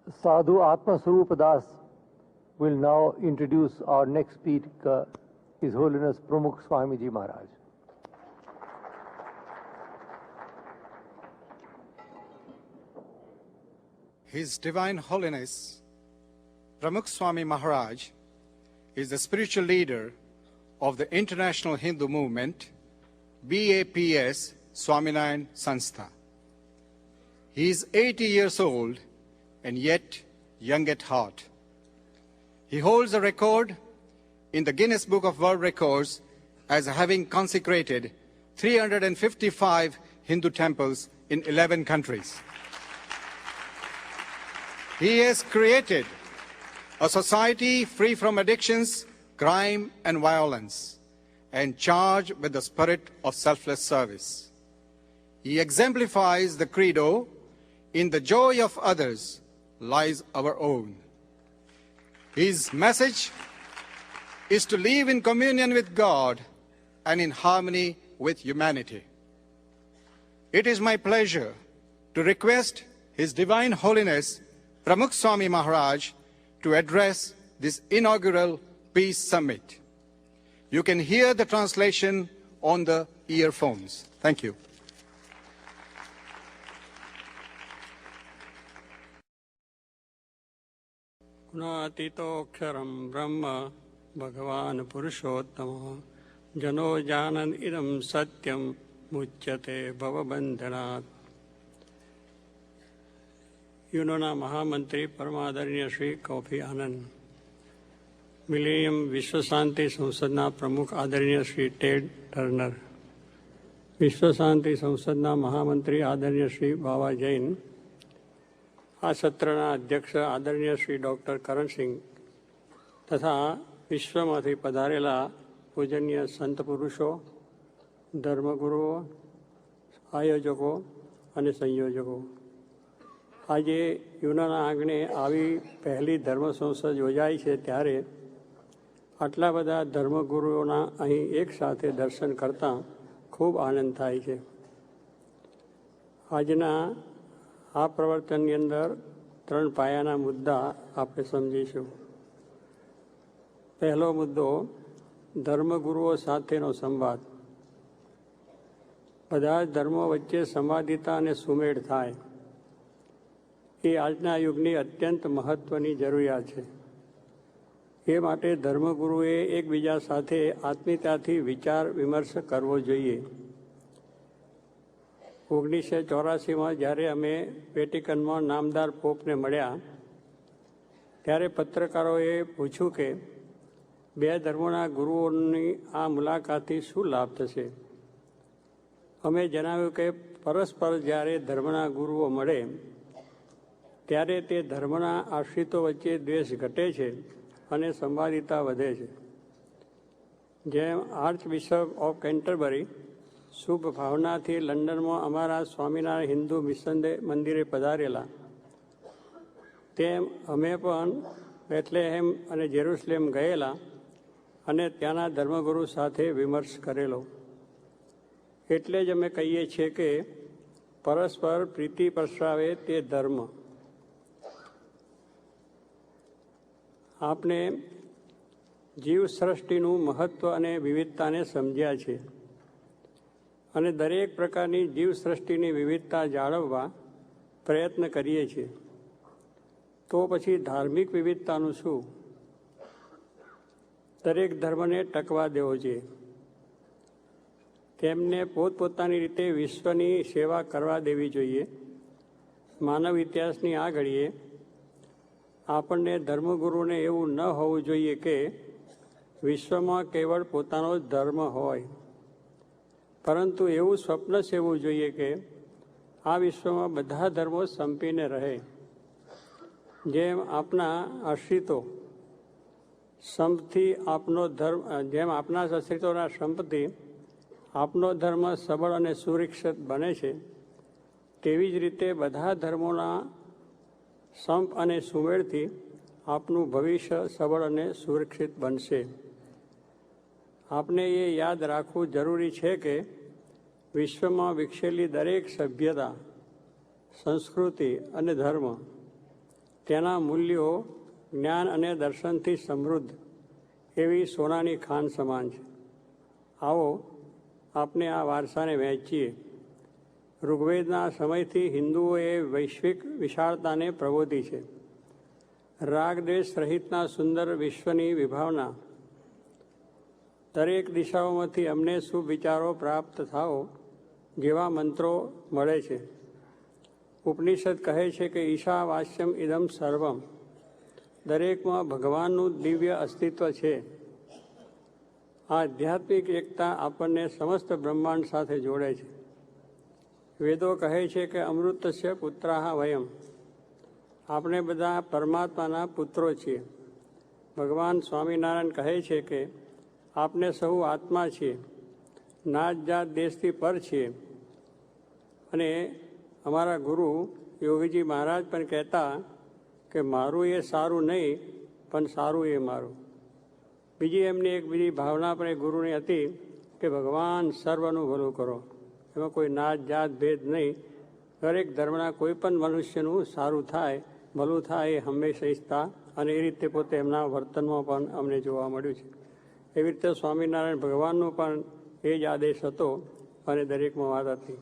Sadhu Atma Swarup Das will now introduce our next speaker, His Holiness Pramukh Swamiji Maharaj. His Divine Holiness Pramukh Swami Maharaj is the spiritual leader of the International Hindu Movement, BAPS Swaminarayan Sanstha. He is 80 years old and yet young at heart. He holds a record in the Guinness Book of World Records as having consecrated 355 Hindu temples in 11 countries. He has created a society free from addictions, crime, and violence, and charged with the spirit of selfless service. He exemplifies the credo, "In the joy of others lies our own." His message is to live in communion with God and in harmony with humanity. It is my pleasure to request His Divine Holiness Pramukh Swami Maharaj to address this inaugural Peace Summit. You can hear the translation on the earphones. Thank you. गुणातीतोऽक्षरं ब्रह्म भगवान् पुरुषोत्तमः जनो जानन् इदं सत्यं मुच्यते भवबन्धनात्। यूनोना महामंत्री परमादरणीय Shri coffee आनंद, millennium વિશ્વ શાંતિ સંસદના પ્રમુખ આદરણીય શ્રી ટેડ ટર્નર, વિશ્વ શાંતિ સંસદના મહામંત્રી આદરણીય શ્રી બાવા જૈન, આ સત્રના અધ્યક્ષ આદરણીય શ્રી ડૉક્ટર કરણસિંહ તથા વિશ્વમાંથી પધારેલા પૂજનીય સંત પુરુષો, ધર્મગુરુઓ, આયોજકો અને સંયોજકો, આજે યુનાના આંગણે આવી પહેલી ધર્મ સંસદ યોજાઈ છે ત્યારે આટલા બધા ધર્મગુરુઓના અહીં એકસાથે દર્શન કરતાં ખૂબ આનંદ થાય છે. આજના આ પ્રવર્તનની અંદર 3 પાયાના મુદ્દા આપણે સમજીશું. પહેલો મુદ્દો ધર્મગુરુઓ સાથેનો સંવાદ. બધા જ ધર્મો વચ્ચે સંવાદિતા અને સુમેળ થાય એ આજના યુગની અત્યંત મહત્ત્વની જરૂરિયાત છે. એ માટે ધર્મગુરુએ એકબીજા સાથે આત્મીયતાથી વિચાર વિમર્શ કરવો જોઈએ. 1984માં જ્યારે અમે વેટિકનમાં નામદાર પોપને મળ્યા ત્યારે પત્રકારોએ પૂછ્યું કે 2 ધર્મોના ગુરુઓની આ મુલાકાતથી શું લાભ થશે. અમે જણાવ્યું કે પરસ્પર જ્યારે ધર્મના ગુરુઓ મળે ત્યારે તે ધર્મના આશ્રિતો વચ્ચે દ્વેષ ઘટે છે અને સંવાદિતા વધે છે. જેમ આર્ચબિશપ ઓફ કેન્ટરબરી શુભ ભાવનાથી લંડનમાં અમારા સ્વામિનારાયણ હિન્દુ મિશન મંદિરે પધારેલા, તેમ અમે પણ બેથલેહેમ અને જેરુસલેમ ગયેલા અને ત્યાંના ધર્મગુરુ સાથે વિમર્શ કરેલો. એટલે જ અમે કહીએ છીએ કે પરસ્પર પ્રીતિ પ્રસરાવે તે ધર્મ. આપણે જીવસૃષ્ટિનું મહત્ત્વ અને વિવિધતાને સમજ્યા છે અને દરેક પ્રકારની જીવસૃષ્ટિની વિવિધતા જાળવવા પ્રયત્ન કરીએ છીએ. તો પછી ધાર્મિક વિવિધતાનું શું? દરેક ધર્મને ટકવા દેવો જોઈએ. તેમને પોતપોતાની રીતે વિશ્વની સેવા કરવા દેવી જોઈએ. માનવ ઇતિહાસની આ ઘડીએ આપણને ધર્મગુરુને એવું ન હોવું જોઈએ કે વિશ્વમાં કેવળ પોતાનો જ ધર્મ હોય, પરંતુ એવું સ્વપ્ન સેવવું જોઈએ કે આ વિશ્વમાં બધા ધર્મો સંપીને રહે. જેમ આપના આશ્રિતો સંપથી આપનો ધર્મ, જેમ આપના આશ્રિતોના સંપથી આપનો ધર્મ સબળ અને સુરક્ષિત બને છે, તેવી જ રીતે બધા ધર્મોના સંપ અને સુમેળથી આપનું ભવિષ્ય સબળ અને સુરક્ષિત બનશે. આપણે એ યાદ રાખવું જરૂરી છે કે વિશ્વમાં વિકસેલી દરેક સભ્યતા, સંસ્કૃતિ અને ધર્મ તેના મૂલ્યો જ્ઞાન અને દર્શનથી સમૃદ્ધ એવી સોનાની ખાન સમાન છે. આવો આપણે આ વારસાને વહેંચીએ. ઋગ્વેદના સમયથી હિન્દુઓએ વૈશ્વિક વિશાળતાને પ્રબોધી છે. રાગ દ્વેષ રહિતના સુંદર વિશ્વની વિભાવના. દરેક દિશાઓમાંથી અમને શુભ વિચારો પ્રાપ્ત થાઓ જેવા મંત્રો મળે છે. ઉપનિષદ કહે છે કે ઈશા વાસ્યમ ઇદમ સર્વમ. દરેકમાં ભગવાનનું દિવ્ય અસ્તિત્વ છે. આ આધ્યાત્મિક એકતા આપણને સમસ્ત બ્રહ્માંડ સાથે જોડે છે. વેદો કહે છે કે અમૃતસ્ય પુત્રાહ વયમ. આપણે બધા પરમાત્માના પુત્રો છીએ. ભગવાન સ્વામિનારાયણ કહે છે કે આપણે સહુ આત્મા છીએ, નાત જાત દેશથી પર છીએ. અને અમારા ગુરુ યોગીજી મહારાજ પણ કહેતા કે મારું એ સારું નહીં, પણ સારું એ મારું. બીજી એમની એક બીજી ભાવના પણ એ ગુરુની હતી કે ભગવાન સર્વનું ભલું કરો. એમાં કોઈ નાત જાત ભેદ નહીં. દરેક ધર્મના કોઈ પણ મનુષ્યનું સારું થાય, ભલું થાય એ હંમેશા ઈચ્છતા, અને એ રીતે પોતે એમના વર્તનમાં પણ અમને જોવા મળ્યું છે. એવી રીતે સ્વામિનારાયણ ભગવાનનો પણ એ જ આદેશ હતો અને દરેકમાં વાત હતી.